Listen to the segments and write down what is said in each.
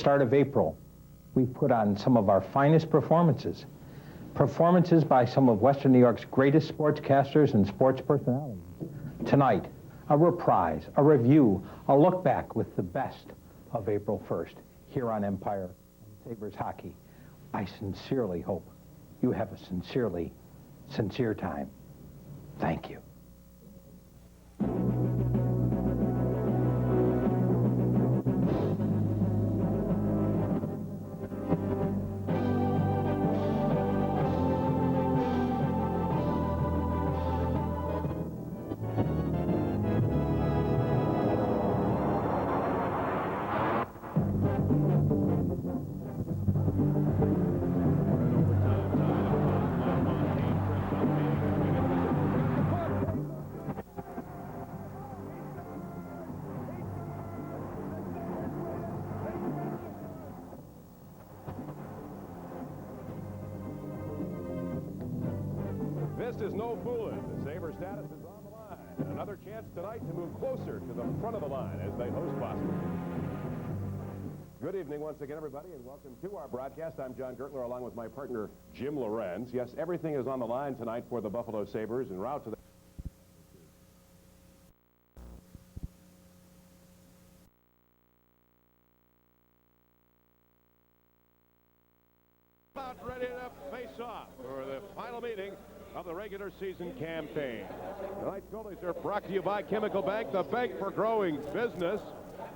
start of April, we've put on some of our finest performances. Performances by some of Western New York's greatest sportscasters and sports personalities. Tonight, a reprise, a review, a look back with the best of April 1st here on Empire and Sabres Hockey. I sincerely hope you have a sincerely sincere time. Thank you. This is no fooling. The Sabres status is on the line. Another chance tonight to move closer to the front of the line as they host Boston. Good evening once again, everybody, and welcome to our broadcast. I'm John Gertler, along with my partner, Jim Lorenz. Yes, everything is on the line tonight for the Buffalo Sabres en route to the... About ready to face off for the final meeting of the regular season campaign. Tonight's goalies are brought to you by Chemical Bank, the bank for growing business.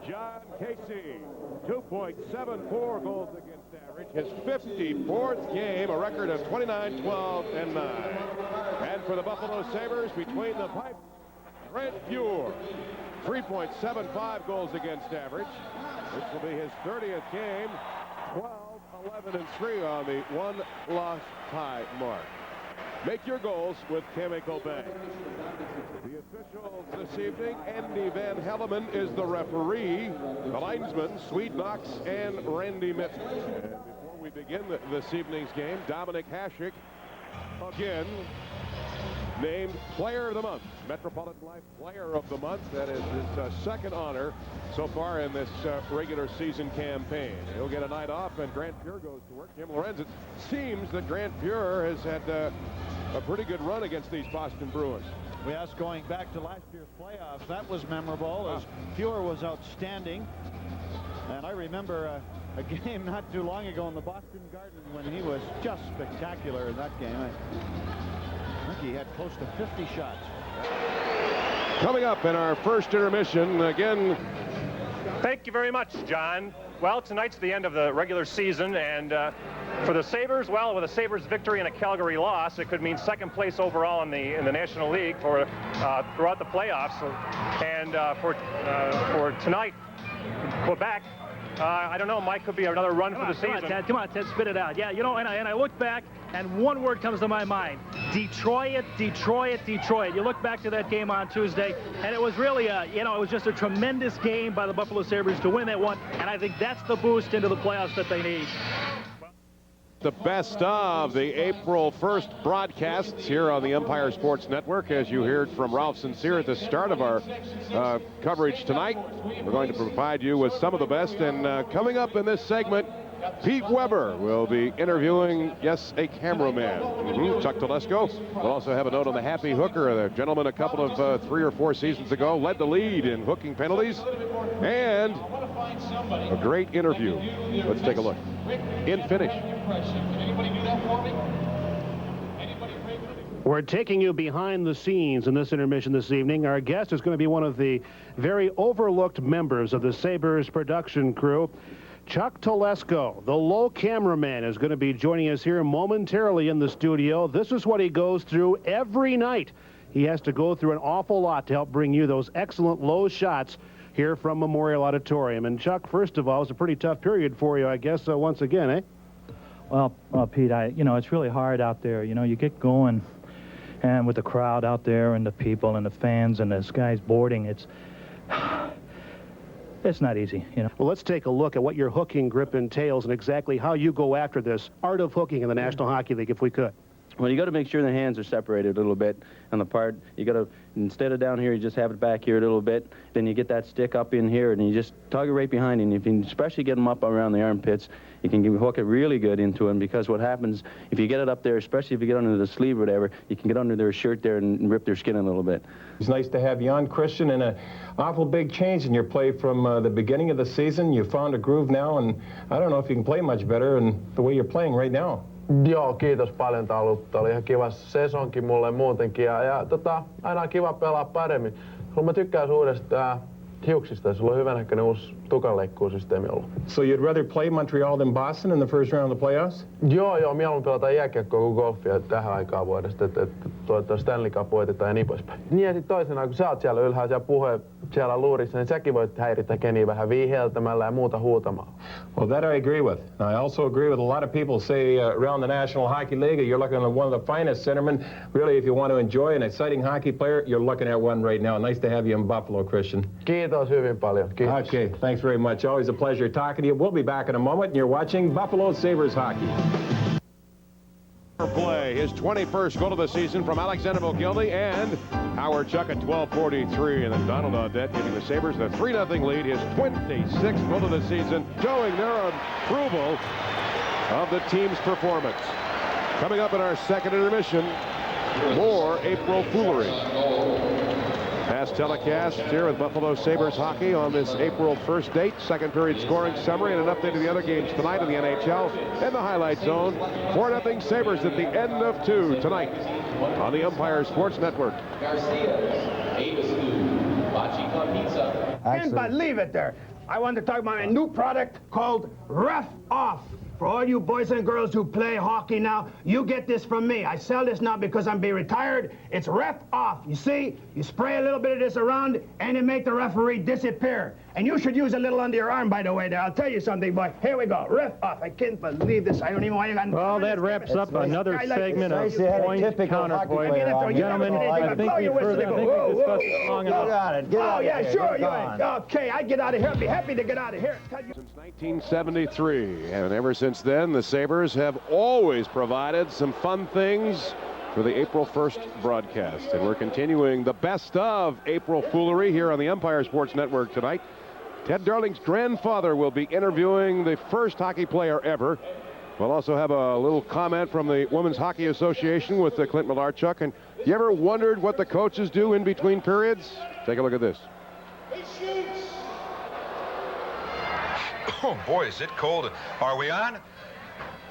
John Casey, 2.74 goals against average, his 54th game, a record of 29, 12, and 9. And for the Buffalo Sabres, between the pipes, Grant Fuhr, 3.75 goals against average. This will be his 30th game, 12, 11, and 3 on the one-loss tie mark. Make your goals with Chemical Bank. The officials this evening, Andy Van Helleman is the referee. The linesmen, Swede Knox and Randy Mitz. And before we begin this evening's game, Dominic Hasek, again, named Player of the Month, Metropolitan Life Player of the Month. That is his second honor so far in this regular season campaign. He'll get a night off, and Grant Fuhr goes to work. Jim Lorenz, it seems that Grant Fuhr has had a pretty good run against these Boston Bruins. Yes, going back to last year's playoffs, that was memorable, as Fuhr was outstanding. And I remember a game not too long ago in the Boston Garden when he was just spectacular in that game. I think he had close to 50 shots. Coming up in our first intermission, again. Thank you very much, John. Well, tonight's the end of the regular season, and for the Sabres, well, with a Sabres victory and a Calgary loss, it could mean second place overall in the National League for throughout the playoffs. And for tonight, Quebec, I don't know, Mike, could be another run for the season. Come on, Ted, spit it out. Yeah, you know, and I look back, and one word comes to my mind: Detroit, Detroit, Detroit. You look back to that game on Tuesday, and it was really it was just a tremendous game by the Buffalo Sabres to win that one, and I think that's the boost into the playoffs that they need. The best of the April 1st broadcasts here on the Empire Sports Network. As you heard from Ralph Sincere at the start of our coverage tonight, we're going to provide you with some of the best. And coming up in this segment, Pete Weber will be interviewing, yes, a cameraman. Chuck Telesco will also have a note on the Happy Hooker, the gentleman a couple of 3 or 4 seasons ago led the lead in hooking penalties. And a great interview. Let's take a look. In finish. We're taking you behind the scenes in this intermission this evening. Our guest is going to be one of the very overlooked members of the Sabres production crew. Chuck Telesco, the low cameraman, is going to be joining us here momentarily in the studio. This is what he goes through every night. He has to go through an awful lot to help bring you those excellent low shots here from Memorial Auditorium. And Chuck, first of all, it was a pretty tough period for you, I guess, once again, eh? Well, Pete, it's really hard out there. You know, you get going, and with the crowd out there and the people and the fans and the guys boarding, it's not easy, you know. Well, let's take a look at what your hooking grip entails and exactly how you go after this art of hooking in the National Hockey League, if we could. Well, you got to make sure the hands are separated a little bit on the part. You got to, instead of down here, you just have it back here a little bit. Then you get that stick up in here, and you just tug it right behind. And if you can especially get them up around the armpits, you can hook it really good into them, because what happens, if you get it up there, especially if you get under the sleeve or whatever, you can get under their shirt there and rip their skin a little bit. It's nice to have you on, Christian, and an awful big change in your play from the beginning of the season. You found a groove now, and I don't know if you can play much better than the way you're playing right now. Joo, kiitos paljon Talutta. Oli ihan kiva sesonki mulle muutenkin ja aina on kiva pelaa paremmin. Mä tykkään uudesta hiuksista. Sulla on hyvänäköinen uusi tukanleikkuusysteemi ollut. So you'd rather play Montreal than Boston in the first round of the playoffs? Joo, mieluummin pelataan jääkiekkoa kuin golfia tähän aikaan vuodesta, että toivottavasti Stanley Cup voitetaan ja niin poispäin. Niin ja sit toisena, kun sä oot siellä ylhäällä siellä luurissa, niin säkin voit häiritä Keniä vähän viiheltämällä ja muuta huutamalla. Well, that I agree with. I also agree with a lot of people say around the National Hockey League, you're looking at one of the finest centermen. Really, if you want to enjoy an exciting hockey player, you're looking at one right now. Nice to have you in Buffalo, Christian. Kiitos hyvin paljon. Kiitos. Okay, thanks very much. Always a pleasure talking to you. We'll be back in a moment, and you're watching Buffalo Sabres hockey. Play his 21st goal of the season from Alexander Mogilny and Howard Chuck at 12:43, and then Donald Audette giving the Sabres the 3-0 lead, his 26th goal of the season, showing their approval of the team's performance. Coming up in our second intermission, more April foolery. Past telecast here with Buffalo Sabres hockey on this April 1st date. Second period scoring summary and an update of the other games tonight in the NHL and the highlight zone. 4-0 Sabres at the end of 2 tonight on the Umpire Sports Network. Can't believe it there. I want to talk about a new product called Ref Off. For all you boys and girls who play hockey now, you get this from me. I sell this now because I'm being retired. It's Ref Off. You see, you spray a little bit of this around and it make the referee disappear. And you should use a little under your arm, by the way, there. I'll tell you something, boy. Here we go. Ref Off. I can't believe this. I don't even know why you got... Well, that wraps up another segment of point counterpoint. Gentlemen, I think we've discussed it long enough. Oh, yeah, sure. Okay, I get out of here. I'll be happy to get out of here. Since 1973, and ever since then, the Sabres have always provided some fun things for the April 1st broadcast. And we're continuing the best of April foolery here on the Umpire Sports Network tonight. Ted Darling's grandfather will be interviewing the first hockey player ever. We'll also have a little comment from the Women's Hockey Association with Clint Malarchuk. And you ever wondered what the coaches do in between periods? Take a look at this. Oh boy, is it cold. Are we on?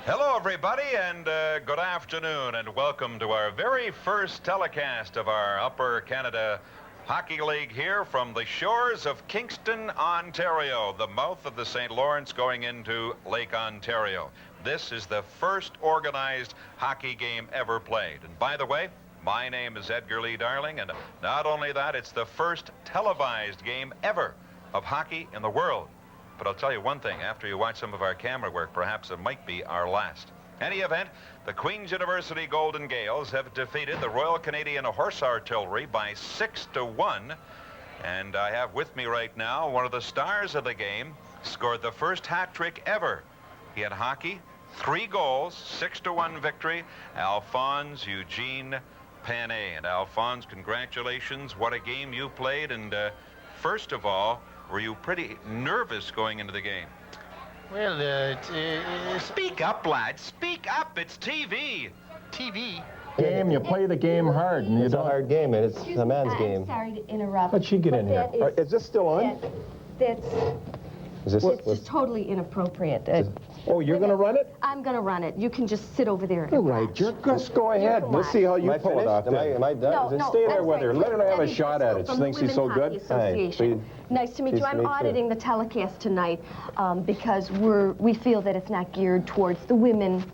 Hello everybody, and good afternoon, and welcome to our very first telecast of our Upper Canada Hockey League here from the shores of Kingston, Ontario, the mouth of the St. Lawrence going into Lake Ontario. This is the first organized hockey game ever played. And by the way, my name is Edgar Lee Darling, and not only that, it's the first televised game ever of hockey in the world. But I'll tell you one thing, after you watch some of our camera work, perhaps it might be our last. Any event, the Queen's University Golden Gales have defeated the Royal Canadian Horse Artillery by 6-1. And I have with me right now one of the stars of the game, scored the first hat trick ever. He had hockey, 3 goals, 6-1 victory, Alphonse Eugene Panet. And Alphonse, congratulations, what a game you played. And first of all, were you pretty nervous going into the game? Well, Speak up, lad. Speak up. It's TV. TV. Game, you play the game hard. And It's a hard game, and it's a man's game. I'm sorry to interrupt. Let she get in here. Is this still on? It's totally inappropriate. Oh, you're going to run it? I'm going to run it. You can just sit over there. All right, jerk. Just go ahead. Let's see how you pull it off. Am I done? No, Stay there with her. Let her have a shot at it. She thinks she's so good. Nice to meet you. I'm auditing the telecast tonight because we feel that it's not geared towards the women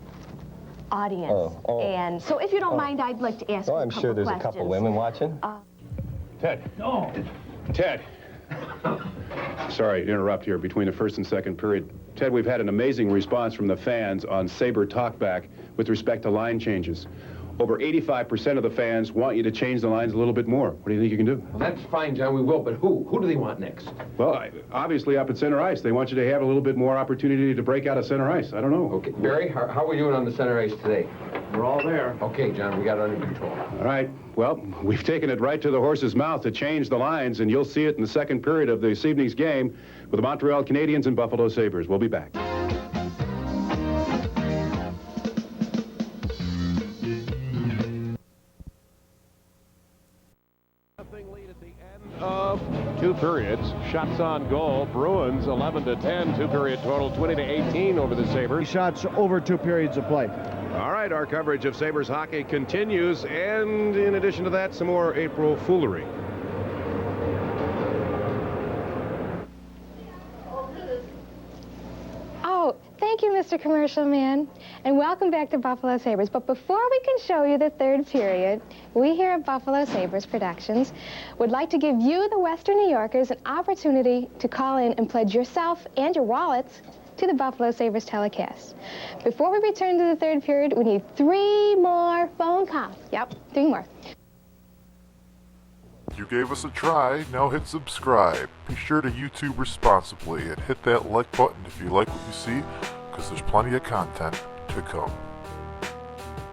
audience. And so if you don't mind, I'd like to ask you a couple I'm sure there's a couple women watching. Ted. No. Ted. Sorry to interrupt here between the first and second period. Ted, we've had an amazing response from the fans on Sabre Talkback with respect to line changes. Over 85% of the fans want you to change the lines a little bit more. What do you think you can do? Well, that's fine, John, we will, but who? Who do they want next? Well, obviously up at center ice. They want you to have a little bit more opportunity to break out of center ice. I don't know. Okay, Barry, how are we doing on the center ice today? We're all there. Okay, John, we got it under control. All right. Well, we've taken it right to the horse's mouth to change the lines, and you'll see it in the second period of this evening's game with the Montreal Canadiens and Buffalo Sabres. We'll be back. Nothing lead at the end of two periods. Shots on goal. Bruins 11-10. Two-period total 20-18 over the Sabres. Shots over 2 periods of play. All right, our coverage of Sabres hockey continues, and in addition to that, some more April foolery. Oh, thank you, Mr. Commercial Man, and welcome back to Buffalo Sabres. But before we can show you the third period, we here at Buffalo Sabres Productions would like to give you, the Western New Yorkers, an opportunity to call in and pledge yourself and your wallets to the Buffalo Sabres telecast. Before we return to the third period, we need 3 more phone calls. Yep, 3 more. You gave us a try, now hit subscribe. Be sure to YouTube responsibly and hit that like button if you like what you see, because there's plenty of content to come.